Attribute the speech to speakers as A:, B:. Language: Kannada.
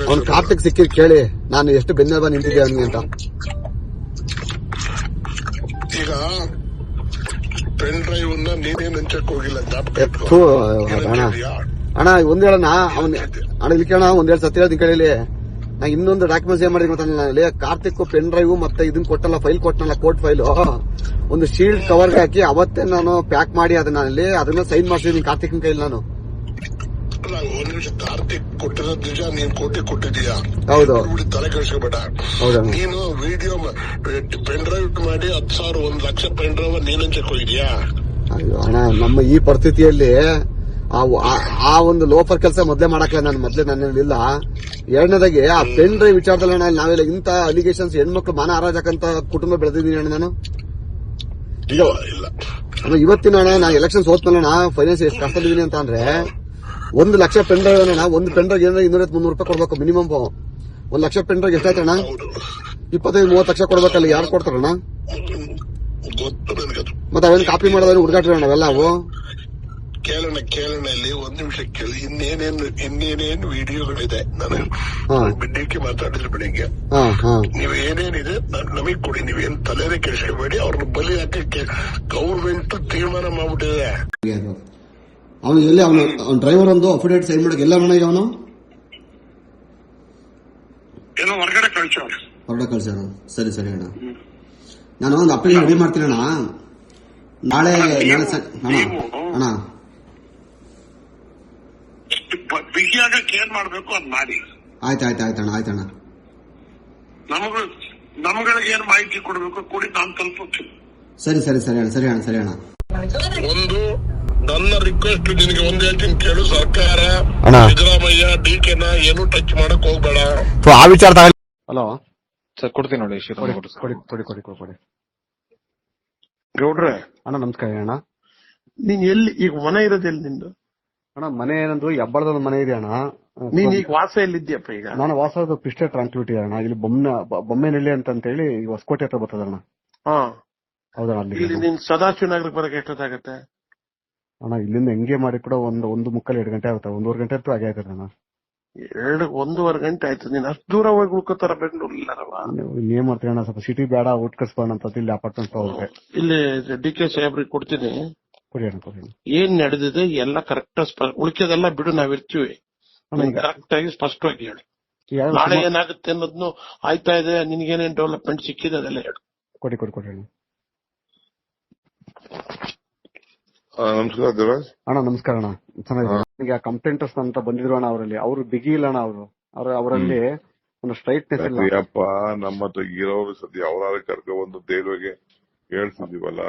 A: ಅವ್ನು ಕಾರ್ತಿಕ್ ಸಿಕ್ಕಿ ಕೇಳಿ ನಾನು ಎಷ್ಟು ಬೆನ್ನೆಲುಬ ನಿಂತಿದ್ದೆ ಅವನಿಗೆ ಅಂತ.
B: ಈಗ ಪೆನ್ ಡ್ರೈವ್ ನೀನೇನ್ ಹಂಚಕ್ ಹೋಗಿಲ್ಲ.
A: ಅಣ್ಣ ಒಂದ್ ಹೇಳಣ್ಣ ಅವ್ನ ಅಣ್ಣ ಇಲ್ಲಿ ಕೇಳ ಒಂದೆರಡು ಸತಿ ಹೇಳ್ತೀನಿ ಕೇಳಿ. ನಾ ಇನ್ನೊಂದು ಡಾಕ್ಯುಮೆಂಟ್ಸ್ ಏನ್ ಮಾಡಿದ್ವಿ ಗೊತ್ತಿಲ್ಲ, ಕಾರ್ತಿಕ್ ಪೆನ್ ಡ್ರೈವ್ ಮತ್ತೆ ಇದನ್ ಕೊಟ್ಟಲ್ಲ, ಫೈಲ್ ಕೊಟ್ಟನಲ್ಲ, ಕೋರ್ಟ್ ಫೈಲ್ ಒಂದು ಶೀಲ್ಡ್ ಕವರ್ಗೆ ಹಾಕಿ ಅವತ್ತೇ ನಾನು ಪ್ಯಾಕ್ ಮಾಡಿ ಅದನ್ನ ಸೈನ್ ಮಾಡ್ಸಿದೀನಿ ಕಾರ್ತಿಕ್ನ ಕೈಲಿ ನಾನು.
B: ಒಂದ್ ನಿಮಿಷ, ಕಾರ್ತಿಕ್ ಕೊಟ್ಟಿರೋದ್ ನಿಜ, ನೀನ್ ಕೋಟಿ ಕೊಟ್ಟಿದೀಯಾ?
A: ಹೌದು.
B: ತಲೆ ಕೆಡಿಸ್ಕೋಬೇಡ. ನೀನು ವಿಡಿಯೋ ಪೆನ್ ಡ್ರೈವ್ ಮಾಡಿ 10,000 1 ಲಕ್ಷ ಪೆನ್ ಡ್ರೈವ್ ನೀನ್ ಹಂಚಕ್ ಹೋಗಿದ್ಯಾ?
A: ಅಯ್ಯೋ ಅಣ್ಣ, ನಮ್ಮ ಈ ಪರಿಸ್ಥಿತಿಯಲ್ಲಿ ಆ ಒಂದು ಲೋಫರ್ ಕೆಲಸ ಮೊದ್ಲೇ ಮಾಡಕ್ಲ ನಾನು ನನ್ನಿಲ್ಲ. ಎರಡನೇದಾಗಿ ಆ ಪೆನ್ ಡ್ರೈವ್ ವಿಚಾರದಲ್ಲಿ ಅಣ್ಣ ನಾವೆಲ್ಲ ಇಂತ ಅಲಿಗೇಷನ್ಸ್ ಹೆಣ್ಮಕ್ಳು ಮಾನ ಹಾರಾಜಕ್ಕಂತ ಕುಟುಂಬ ಬೆಳೆದಿದ್ದೀನಿ ಅಣ್ಣ ನಾನು. ಇವತ್ತಿನ ಅಣ್ಣ ನಾ ಎಲೆಕ್ಷನ್ ಸೋತ್ಮೇಲೆ ಫೈನಾನ್ಸ್ ಎಷ್ಟು ಕಷ್ಟದಿದ್ದೀನಿ ಅಂತ ಅಂದ್ರೆ 1 ಲಕ್ಷ ಪೆನ್ ಡ್ರೈವ್ ಅಣ್ಣ, ಒಂದು ಪೆನ್ ಡ್ರೈವ್ ಏನಾದ್ರೆ 200-300 ರೂಪಾಯಿ ಕೊಡ್ಬೇಕು ಮಿನಿಮಮ್. 1 ಲಕ್ಷ ಪೆನ್ ಡ್ರೈವ್ ಎಷ್ಟಾಯ್ತಣ್ಣ? 25-30 ಲಕ್ಷ ಕೊಡ್ಬೇಕಲ್ಲ, ಯಾರು ಕೊಡ್ತಾರಣ್ಣ? ಮತ್ತೆ ಅವೇನು ಕಾಪಿ ಮಾಡೋದ್ರೆ ಹುಡುಗಾಟ್ರಿ ಅಣ್ಣ ಅವೆಲ್ಲ ಅವು.
B: ಕೇಳೋಣ ಇಲ್ಲಿ ಒಂದ್ ನಿಮಿಷ ಕೇಳಿ. ಇನ್ನೇನೇನು ವಿಡಿಯೋಗಳಿದೆ, ನಾನು ಬಿಡ್ಡಿಕ್ಕೆ ಮಾತಾಡಿದ್ರೆ ಬೆಳಿಗ್ಗೆ. ನೀವ್ ಏನೇನಿದೆ ನಮಗ್ ಕೊಡಿ, ನೀವೇನ್ ತಲೆನೇ ಕೆಡಿಸ್ಕೋಬೇಡಿ. ಅವ್ರನ್ನ ಬಲಿ ಹಾಕಕ್ಕೆ ಗೌರ್ಮೆಂಟ್ ತೀರ್ಮಾನ ಮಾಡ್ಬಿಟ್ಟಿದೆ.
A: ಅವನು ಎಲ್ಲಿ ಅವನು ಡ್ರೈವರ್ ಒಂದು ಅಫಿಡೇಟ್ ಸೈನ್ ಮಾಡಕ್ ಎಲ್ಲ ಮನೆಗೆ ಅವನು
B: ಏನೋ ಹೊರಗಡೆ ಕಳ್ಸ್ಯಾರ.
A: ಸರಿ ಅಣ್ಣ, ನಾನು ಒಂದು ಅಪ್ಲಿಕೇಶನ್ ರೆಡಿ ಮಾಡ್ತೀನಿ ಅಣ್ಣ. ನಾಳೆ ಅಣ್ಣ
B: ಬಿಗಿಯಾಗಕ್ಕೆ ಏನ್ ಮಾಡ್ಬೇಕು ಅದ್ ಮಾಡಿ.
A: ಆಯ್ತಣ್ಣ.
B: ನಮ್ಗಳಿಗೆ ಏನ್ ಮಾಹಿತಿ ಕೊಡ್ಬೇಕು ಕೊಡಿ, ನಾನು ತಲುಪುತ್ತೀನಿ.
A: ಸರಿ ಅಣ್ಣ.
B: ಒಂದು ನನ್ನ ರಿಕ್ವೆಸ್ಟ್ ನಿನಗೆ ಒಂದ್ ಹೇಳ್ತೀನಿ ಕೇಳು. ಸರ್ಕಾರ ಸಿದ್ದರಾಮಯ್ಯ ಡಿಕೆನ ಏನು ಟಚ್ ಮಾಡಕ್ ಹೋಗ್ಬೇಡ.
A: ಆ ವಿಚಾರ ಹಲೋ
C: ಸರ್, ಕೊಡ್ತೀನಿ ನೋಡಿ.
A: ಕೊಡಿ
C: ಗೌಡ್ರೆ
A: ಅಣ್ಣ, ನಮಸ್ಕಾರ ಅಣ್ಣ.
C: ನೀನ್ ಎಲ್ಲಿ ಈಗ ಮನೆ ಇರೋದು? ಎಲ್ಲಿ ನಿಂದು?
A: ಅಣ್ಣ ಮನೆ ಏನಂದ್ರು ಹೆಬ್ಬಳದ ಮನೆ ಇದೆ ಅಣ್ಣ.
C: ನೀನ್ ಈಗ ವಾಸ ಎಲ್ಲಿದ್ಯಪ್ಪ? ಈಗ
A: ನಾನು ವಾಸದ ಪಿಸ್ಟೆ ಟ್ರಾನ್ಸ್ಪಿಟಿ ಅಣ್ಣ. ಇಲ್ಲಿ ಬೊಮ್ಮೆನಹಳ್ಳಿ ಅಂತ ಹೇಳಿ ಹೊಸಕೋಟೆ ಹತ್ರ ಬರ್ತದಣ್ಣ. ಹೌದಣ್ಣ.
C: ಅಲ್ಲಿ ನೀನ್ ಸದಾಶಿವನಗರಕ್ಕೆ ಬರಕ್ಕೆ ಎಷ್ಟೊತ್ತಾಗತ್ತೆ
A: ಅಣ್ಣ? ಇಲ್ಲಿಂದ ಹೆಂಗೆ ಮಾಡಿ ಕೂಡ 1:30-2 ಗಂಟೆ ಆಗುತ್ತೆ. 1.5 ಗಂಟೆ ಅಂತೂ ಆಗೇ ಆಯ್ತದೆ ಅಣ್ಣ.
C: 1.5 ಗಂಟೆ ಆಯ್ತು. ನೀನ್ ಅಷ್ಟು ದೂರ ಹೋಗಿ ಉಳ್ಕೋತಾರ ಬೆಂಗಳೂರಿಲ್ಲವ?
A: ಏನ್ ಮಾಡ್ತೀನಿ ಅಣ್ಣ, ಸ್ವಲ್ಪ ಸಿಟಿ ಬೇಡ, ಊಟ ಕಳ್ಸ್ಬೋಣ ಅಂತ ಇಲ್ಲಿ ಅಪಾರ್ಟ್ಮೆಂಟ್ ಹೋಗ್ರೆ.
C: ಇಲ್ಲಿ ಡಿ.ಕೆ. ಸಾಹೇಬ್ರಿಗೆ ಕೊಡ್ತೀನಿ.
A: ಕೊಡಿ ಅಣ್ಣ.
C: ಏನ್ ನಡೆದಿದೆ ಎಲ್ಲ ಕರೆಕ್ಟ್, ಉಳಿಕೆದೆಲ್ಲ ಬಿಡು, ನಾವಿರ್ತೀವಿ. ಕರೆಕ್ಟ್ ಆಗಿ ಸ್ಪಷ್ಟವಾಗಿ ಹೇಳಿ. ನಾಳೆ ಏನಾಗುತ್ತೆ ಅನ್ನೋದ್ನು ಆಯ್ತಾ ಇದೆ, ನಿನ್ಗೇನೇನ್ ಡೆವಲಪ್ಮೆಂಟ್ ಸಿಕ್ಕಿದೆ ಅದೆಲ್ಲ ಹೇಳು.
A: ಕೊಡಿ ಅಣ್ಣ.
B: ನಮಸ್ಕಾರ ದೇವರಾಜ್
A: ಅಣ್ಣ. ನಮಸ್ಕಾರ ಅಣ್ಣ, ಚೆನ್ನಾಗಿದೆ. ಈಗ ಕಂಪ್ಲೇಂಟರ್ಸ್ ಅಂತ ಬಂದಿದ್ರು ಅಣ್ಣ, ಅವರು ಬಿಗಿ ಇಲ್ಲ ಅಣ್ಣ. ಅವರಲ್ಲಿ ಒಂದು ಸ್ಟ್ರೈಟ್ನೆಸ್ ಇಲ್ಲ.
B: ನಮ್ಮ ಹತ್ರ ಇರೋರು ಸದ್ಯ ಅವರಾದ್ರೆ ಕರ್ಕೊಂಡು ಒಂದು ದೇವ್ರಿಗೆ ಹೇಳ್ತಿದೀವಲ್ಲ.